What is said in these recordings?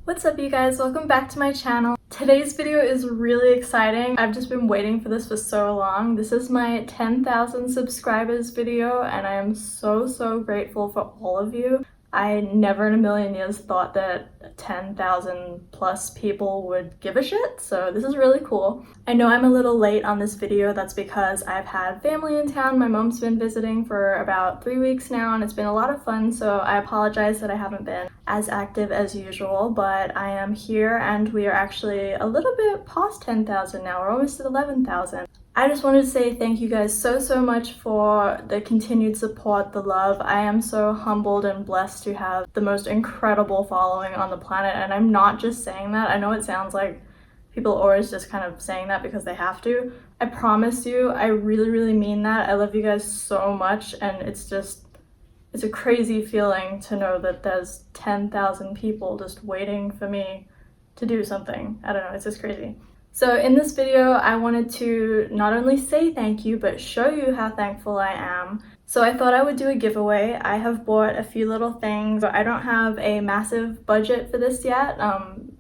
What's up you guys, welcome back to my channel. Today's video is really exciting. I've just been waiting for this for so long. This is my 10,000 subscribers video and I am so grateful for all of you. I never in a million years thought that 10,000 plus people would give a shit, so this is really cool. I know I'm a little late on this video. That's because I've had family in town. My mom's been visiting for about 3 weeks now and it's been a lot of fun, so I apologize that I haven't been as active as usual, but I am here and we are actually a little bit past 10,000 now. We're almost at 11,000. I just wanted to say thank you guys so much for the continued support, the love. I am so humbled and blessed to have the most incredible following on the planet, and I'm not just saying that. I know it sounds like people are always just kind of saying that because they have to. I promise you, I really mean that. I love you guys so much, and it's a crazy feeling to know that there's 10,000 people just waiting for me to do something. I don't know, it's just crazy. So in this video, I wanted to not only say thank you, but show you how thankful I am. So I thought I would do a giveaway. I have bought a few little things, but I don't have a massive budget for this yet.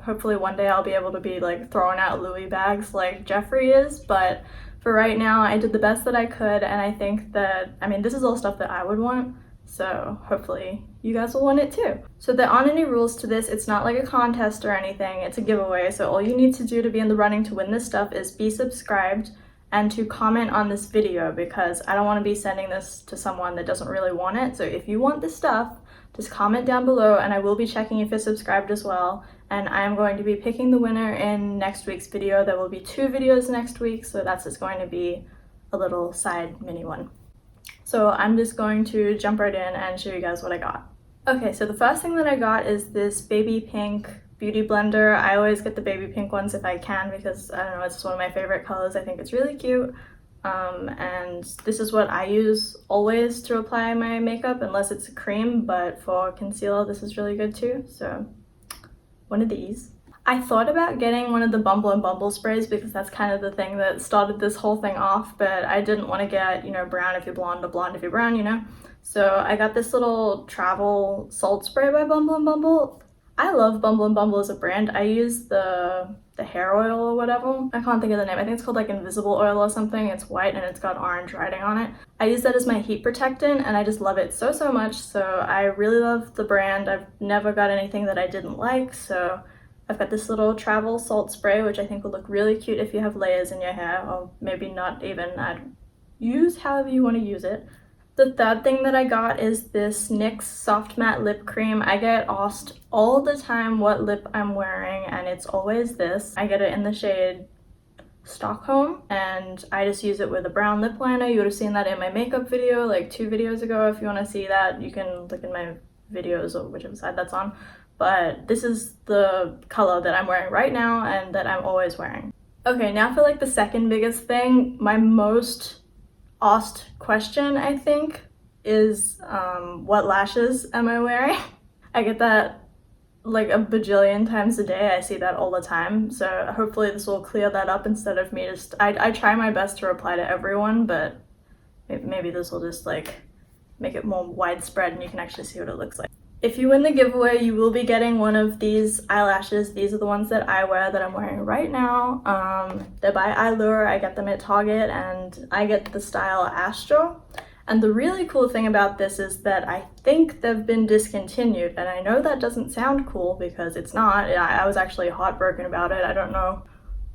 Hopefully one day I'll be able to be like throwing out Louis bags like Jeffrey is, but for right now, I did the best that I could, and I think that, I mean, this is all stuff that I would want. So hopefully you guys will want it too. So there aren't any rules to this. It's not like a contest or anything. It's a giveaway. So all you need to do to be in the running to win this stuff is be subscribed and to comment on this video, because I don't want to be sending this to someone that doesn't really want it. So if you want this stuff, just comment down below and I will be checking if you're subscribed as well. And I am going to be picking the winner in next week's video. There will be 2 videos next week, so that's just going to be a little side mini one. So I'm just going to jump right in and show you guys what I got. Okay, so the first thing that I got is this baby pink beauty blender. I always get the baby pink ones if I can because, I don't know, it's just one of my favorite colors. I think it's really cute. And this is what I use always to apply my makeup, unless it's a cream, but for concealer this is really good too. So one of these. I thought about getting one of the Bumble and Bumble sprays because that's kind of the thing that started this whole thing off, but I didn't want to get, you know, brown if you're blonde or blonde if you're brown, you know? So I got this little travel salt spray by Bumble and Bumble. I love Bumble and Bumble as a brand. I use the hair oil or whatever. I can't think of the name. I think it's called like Invisible Oil or something. It's white and it's got orange writing on it. I use that as my heat protectant and I just love it so much. So I really love the brand. I've never got anything that I didn't like, so I've got this little travel salt spray, which I think will look really cute if you have layers in your hair, or maybe not even. I'd use however you want to use it. The third thing that I got is this NYX Soft Matte Lip Cream. I get asked all the time what lip I'm wearing, and it's always this. I get it in the shade Stockholm, and I just use it with a brown lip liner. You would have seen that in my makeup video like 2 videos ago. If you want to see that, you can look in my videos or whichever side that's on. But this is the color that I'm wearing right now and that I'm always wearing. Okay, now for like the second biggest thing, my most asked question, I think, is what lashes am I wearing? I get that like a bajillion times a day. I see that all the time. So hopefully this will clear that up instead of me just, I try my best to reply to everyone, but maybe this will just like make it more widespread and you can actually see what it looks like. If you win the giveaway, you will be getting one of these eyelashes. These are the ones that I wear that I'm wearing right now. They're by Allure. I get them at Target and I get the style Astro. And the really cool thing about this is that I think they've been discontinued. And I know that doesn't sound cool because it's not. I was actually heartbroken about it. I don't know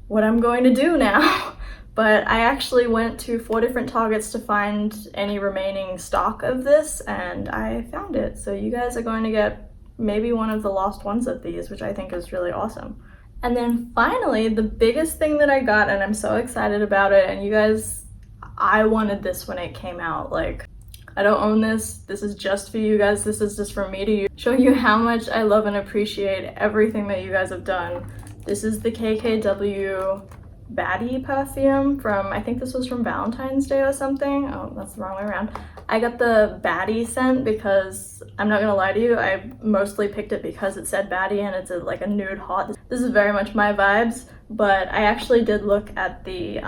what I'm going to do now. But I actually went to 4 different Targets to find any remaining stock of this, and I found it. So you guys are going to get maybe one of the lost ones of these, which I think is really awesome. And then finally, the biggest thing that I got, and I'm so excited about it, and you guys, I wanted this when it came out. Like, I don't own this. This is just for you guys. This is just for me to use, showing you how much I love and appreciate everything that you guys have done. This is the KKW Baddie perfume from, I think this was from Valentine's Day or something. Oh, that's the wrong way around. I got the Baddie scent because, I'm not gonna lie to you, I mostly picked it because it said Baddie and it's like a nude hot. This is very much my vibes, but I actually did look at the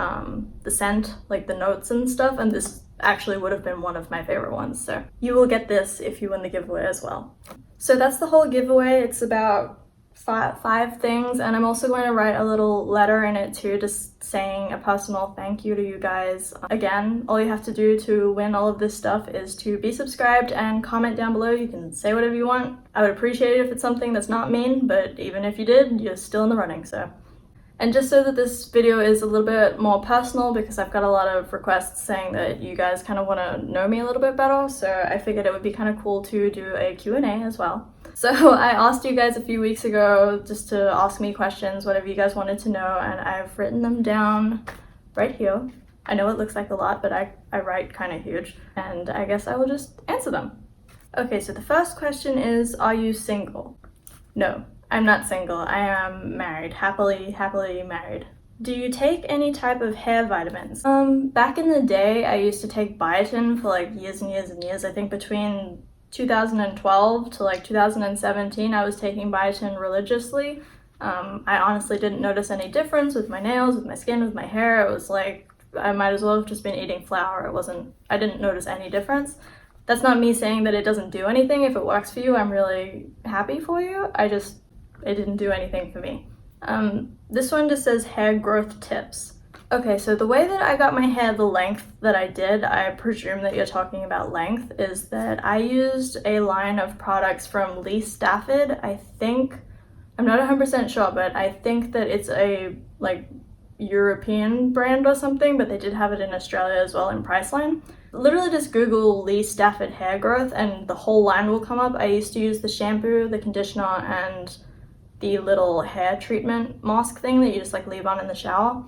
scent, like the notes and stuff, and this actually would have been one of my favorite ones. So you will get this if you win the giveaway as well. So that's the whole giveaway. It's about five things, and I'm also going to write a little letter in it too, just saying a personal thank you to you guys. Again, all you have to do to win all of this stuff is to be subscribed and comment down below. You can say whatever you want. I would appreciate it if it's something that's not mean, but even if you did, you're still in the running. So. And just so that this video is a little bit more personal, because I've got a lot of requests saying that you guys kind of want to know me a little bit better, so I figured it would be kind of cool to do a Q&A as well. So I asked you guys a few weeks ago just to ask me questions, whatever you guys wanted to know, and I've written them down right here. I know it looks like a lot, but I write kind of huge, and I guess I will just answer them. Okay, so the first question is, are you single? No. I'm not single. I am married, happily married. Do you take any type of hair vitamins? Back in the day, I used to take biotin for like years and years and years. I think between 2012 to like 2017, I was taking biotin religiously. I honestly didn't notice any difference with my nails, with my skin, with my hair. It was like, I might as well have just been eating flour. I didn't notice any difference. That's not me saying that it doesn't do anything. If it works for you, I'm really happy for you. It didn't do anything for me. This one just says hair growth tips. Okay, so the way that I got my hair the length that I did, I presume that you're talking about length, is that I used a line of products from Lee Stafford. I'm not 100% sure, but I think that it's a like European brand or something, but they did have it in Australia as well in Priceline. Literally just Google Lee Stafford hair growth and the whole line will come up. I used to use the shampoo, the conditioner, and the little hair treatment mask thing that you just like leave on in the shower.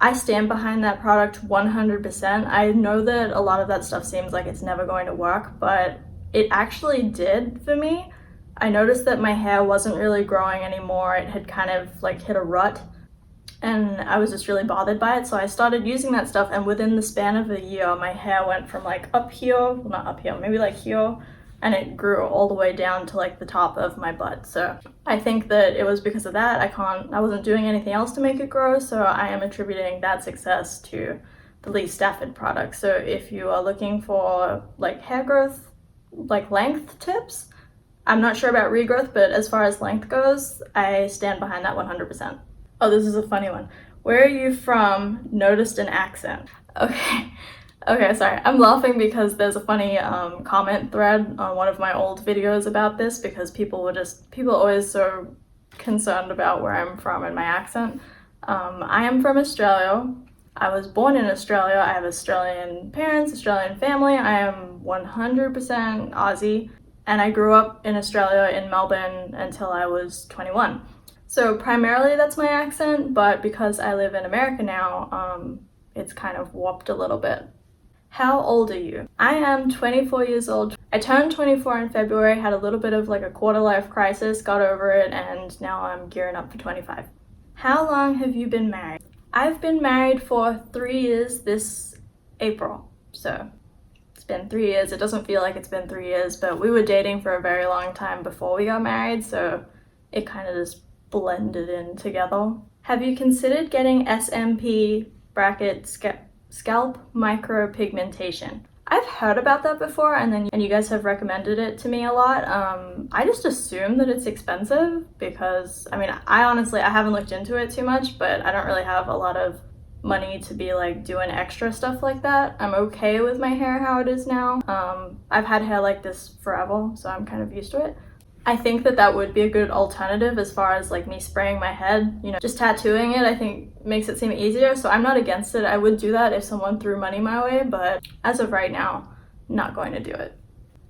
I stand behind that product 100%. I know that a lot of that stuff seems like it's never going to work, but it actually did for me. I noticed that my hair wasn't really growing anymore. It had kind of like hit a rut, and I was just really bothered by it. So I started using that stuff, and within the span of a year, my hair went from like up here, well, not up here, maybe like here, and it grew all the way down to like the top of my butt. So I think that it was because of that. I wasn't doing anything else to make it grow, so I am attributing that success to the Lee Stafford product. So if you are looking for like hair growth, like length tips, I'm not sure about regrowth, but as far as length goes, I stand behind that 100%. Oh, this is a funny one. Where are you from? Noticed an accent. Okay, sorry. I'm laughing because there's a funny comment thread on one of my old videos about this, because people are always so concerned about where I'm from and my accent. I am from Australia. I was born in Australia. I have Australian parents, Australian family. I am 100% Aussie, and I grew up in Australia in Melbourne until I was 21. So primarily that's my accent, but because I live in America now, it's kind of warped a little bit. How old are you? I am 24 years old. I turned 24 in February, had a little bit of like a quarter life crisis, got over it, and now I'm gearing up for 25. How long have you been married? I've been married for 3 years this April, so it's been 3 years. It doesn't feel like it's been 3 years, but we were dating for a very long time before we got married, so it kind of just blended in together. Have you considered getting SMP scalp micropigmentation? I've heard about that before, and you guys have recommended it to me a lot. I just assume that it's expensive because, I mean, I haven't looked into it too much, but I don't really have a lot of money to be like doing extra stuff like that. I'm okay with my hair how it is now. I've had hair like this forever, so I'm kind of used to it. I think that would be a good alternative as far as like me spraying my head, just tattooing it, I think makes it seem easier. So I'm not against it. I would do that if someone threw money my way, but as of right now, not going to do it.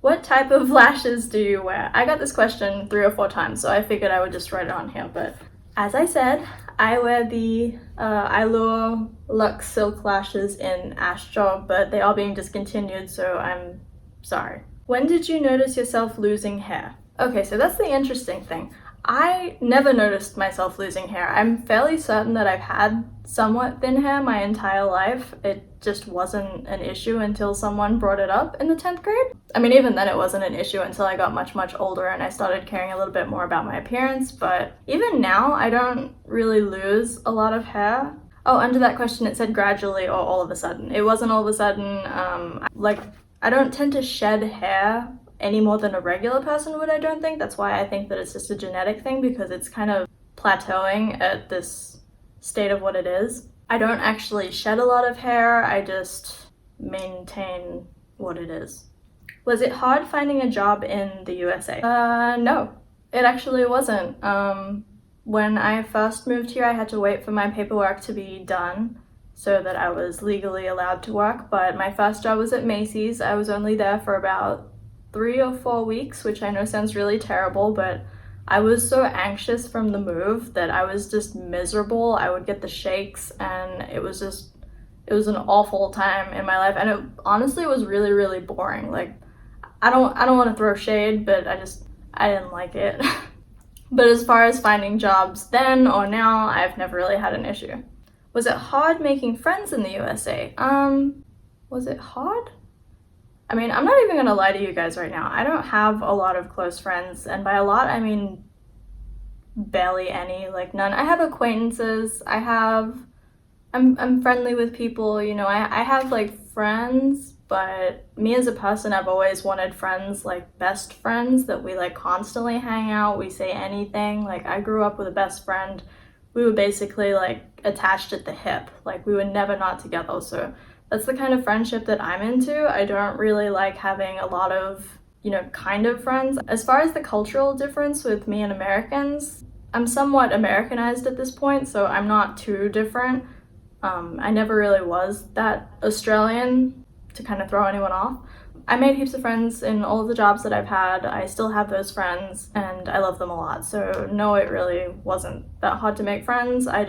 What type of lashes do you wear? I got this question 3 or 4 times, so I figured I would just write it on here. But as I said, I wear the Allure Luxe Silk lashes in Astra, but they are being discontinued, so I'm sorry. When did you notice yourself losing hair? Okay, so that's the interesting thing. I never noticed myself losing hair. I'm fairly certain that I've had somewhat thin hair my entire life. It just wasn't an issue until someone brought it up in the 10th grade. I mean, even then it wasn't an issue until I got much, much older and I started caring a little bit more about my appearance. But even now, I don't really lose a lot of hair. Oh, under that question it said gradually or all of a sudden. It wasn't all of a sudden. Like, I don't tend to shed hair any more than a regular person would, I don't think. That's why I think that it's just a genetic thing, because it's kind of plateauing at this state of what it is. I don't actually shed a lot of hair, I just maintain what it is. Was it hard finding a job in the USA? No, it actually wasn't. When I first moved here, I had to wait for my paperwork to be done so that I was legally allowed to work, but my first job was at Macy's. I was only there for about 3 or 4 weeks, which I know sounds really terrible, but I was so anxious from the move that I was just miserable. I would get the shakes, and it was an awful time in my life, and it honestly was really, really boring. Like, I don't want to throw shade, but I didn't like it. But as far as finding jobs then or now, I've never really had an issue. Was it hard making friends in the USA? Was it hard? I mean, I'm not even gonna lie to you guys right now. I don't have a lot of close friends, and by a lot, I mean barely any, like none. I have acquaintances, I'm friendly with people, you know, I have like friends, but me as a person, I've always wanted friends, like best friends that we like constantly hang out, we say anything. Like, I grew up with a best friend. We were basically like attached at the hip, like we were never not together. So that's the kind of friendship that I'm into. I don't really like having a lot of, you know, kind of friends. As far as the cultural difference with me and Americans, I'm somewhat Americanized at this point, so I'm not too different. I never really was that Australian to kind of throw anyone off. I made heaps of friends in all of the jobs that I've had. I still have those friends and I love them a lot. So no, it really wasn't that hard to make friends. I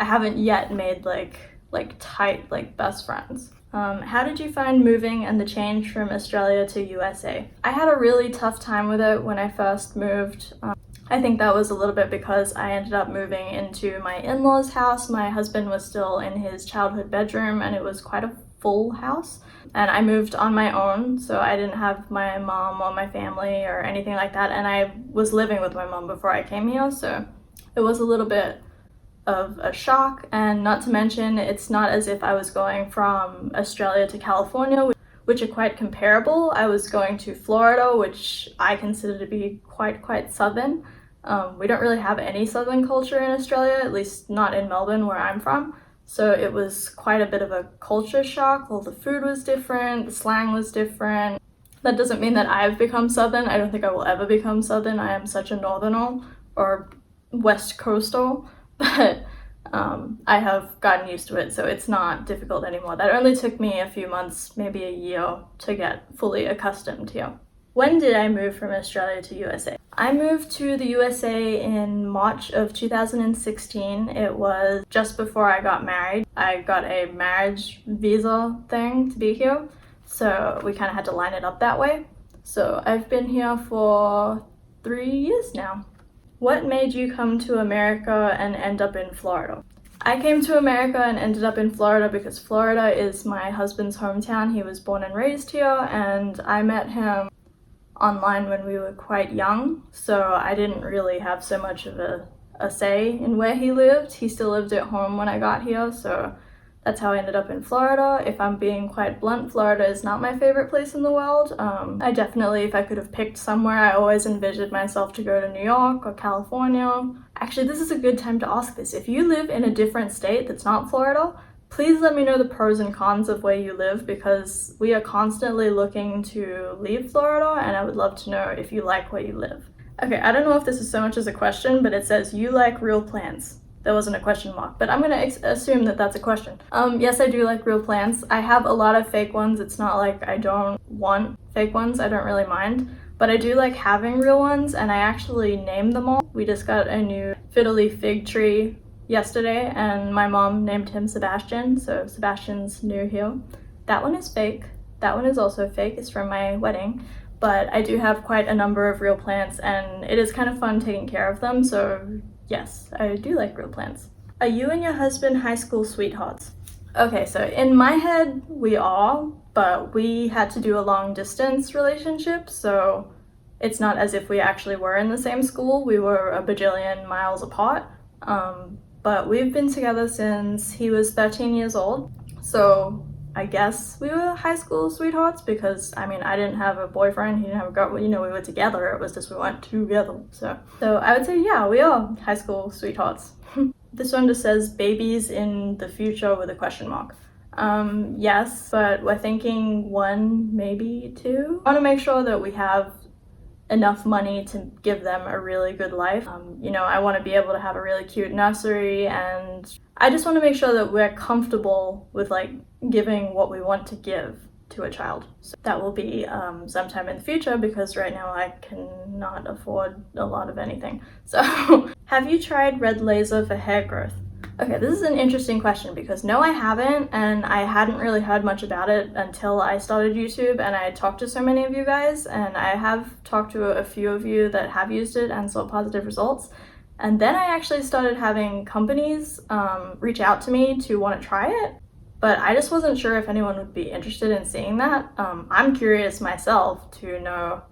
haven't yet made like tight, like best friends. How did you find moving and the change from Australia to USA? I had a really tough time with it when I first moved. I think that was a little bit because I ended up moving into my in-laws' house. My husband was still in his childhood bedroom and it was quite a full house. And I moved on my own, so I didn't have my mom or my family or anything like that. And I was living with my mom before I came here, so it was a little bit of a shock. And not to mention, it's not as if I was going from Australia to California, which are quite comparable. I was going to Florida, which I consider to be quite southern. We don't really have any southern culture in Australia, at least not in Melbourne where I'm from. So it was quite a bit of a culture shock. Well, the food was different, the slang was different. That doesn't mean that I've become southern. I don't think I will ever become southern. I am such a northernal or west coastal, but I have gotten used to it, so it's not difficult anymore. That only took me a few months, maybe a year, to get fully accustomed here. When did I move from Australia to USA? I moved to the USA in March of 2016. It was just before I got married. I got a marriage visa thing to be here, so we kind of had to line it up that way. So I've been here for 3 years now. What made you come to America and end up in Florida? I came to America and ended up in Florida because Florida is my husband's hometown. He was born and raised here, and I met him online when we were quite young, so I didn't really have so much of a say in where he lived. He still lived at home when I got here, so that's how I ended up in Florida. If I'm being quite blunt, Florida is not my favorite place in the world. I definitely, if I could have picked somewhere, I always envisioned myself to go to New York or California. Actually, this is a good time to ask this. If you live in a different state that's not Florida, please let me know the pros and cons of where you live, because we are constantly looking to leave Florida and I would love to know if you like where you live. Okay, I don't know if this is so much as a question, but it says you like real plants. There wasn't a question mark, but I'm gonna assume that that's a question. Yes, I do like real plants. I have a lot of fake ones. It's not like I don't want fake ones. I don't really mind, but I do like having real ones, and I actually named them all. We just got a new fiddly fig tree yesterday, and my mom named him Sebastian, so Sebastian's new here. That one is fake. That one is also fake. It's from my wedding, but I do have quite a number of real plants, and it is kind of fun taking care of them, so yes, I do like real plants. Are you and your husband high school sweethearts? Okay, so in my head, we are, but we had to do a long distance relationship, so it's not as if we actually were in the same school. We were a bajillion miles apart. but we've been together since he was 13 years old. So I guess we were high school sweethearts because, I mean, I didn't have a boyfriend, he didn't have a girl, you know, we were together, it was just we weren't together. So I would say, yeah, we are high school sweethearts. This one just says babies in the future with a question mark. Yes, but we're thinking 1, maybe 2. I want to make sure that we have enough money to give them a really good life. You know, I want to be able to have a really cute nursery, and I just want to make sure that we're comfortable with like giving what we want to give to a child. So that will be sometime in the future, because right now I cannot afford a lot of anything. So have you tried red laser for hair growth? Okay, this is an interesting question because no, I haven't, and I hadn't really heard much about it until I started YouTube and I talked to so many of you guys, and I have talked to a few of you that have used it and saw positive results. And then I actually started having companies reach out to me to want to try it, but I just wasn't sure if anyone would be interested in seeing that. I'm curious myself to know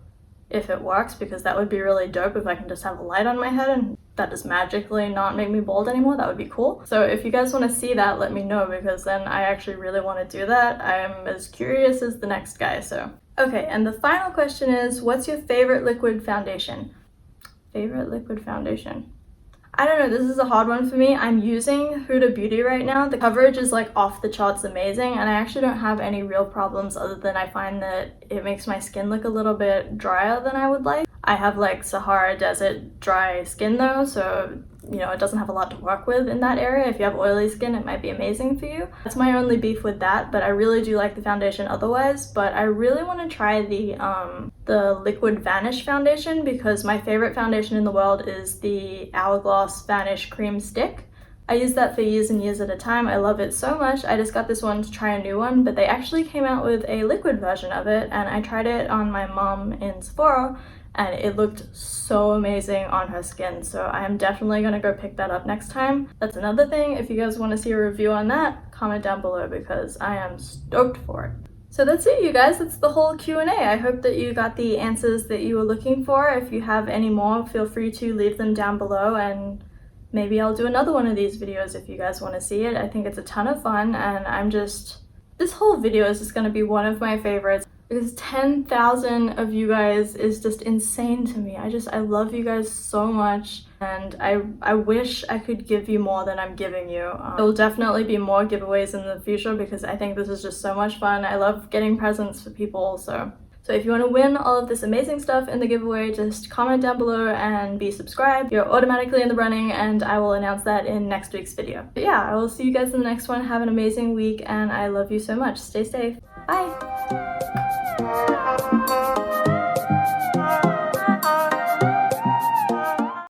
if it works, because that would be really dope if I can just have a light on my head and that just magically not make me bald anymore. That would be cool. So if you guys want to see that, let me know, because then I actually really want to do that. I'm as curious as the next guy. So okay, and the final question is, what's your favorite liquid foundation? Favorite liquid foundation? I don't know, this is a hard one for me. I'm using Huda Beauty right now. The coverage is like off the charts amazing, and I actually don't have any real problems other than I find that it makes my skin look a little bit drier than I would like. I have like Sahara Desert dry skin though, so you know, it doesn't have a lot to work with in that area. If you have oily skin, it might be amazing for you. That's my only beef with that, but I really do like the foundation otherwise. But I really want to try the Liquid Vanish foundation, because my favorite foundation in the world is the Hourglass Vanish Cream Stick. I use that for years and years at a time. I love it so much. I just got this one to try a new one, but they actually came out with a liquid version of it, and I tried it on my mom in Sephora, and it looked so amazing on her skin. So I am definitely gonna go pick that up next time. That's another thing. If you guys want to see a review on that, comment down below, because I am stoked for it. So that's it, you guys. That's the whole Q&A. I hope that you got the answers that you were looking for. If you have any more, feel free to leave them down below, and maybe I'll do another one of these videos if you guys want to see it. I think it's a ton of fun, and this whole video is just going to be one of my favorites, because 10,000 of you guys is just insane to me. I love you guys so much, and I wish I could give you more than I'm giving you. There will definitely be more giveaways in the future, because I think this is just so much fun. I love getting presents for people, so if you want to win all of this amazing stuff in the giveaway, just comment down below and be subscribed. You're automatically in the running, and I will announce that in next week's video. But yeah, I will see you guys in the next one. Have an amazing week, and I love you so much. Stay safe. Bye!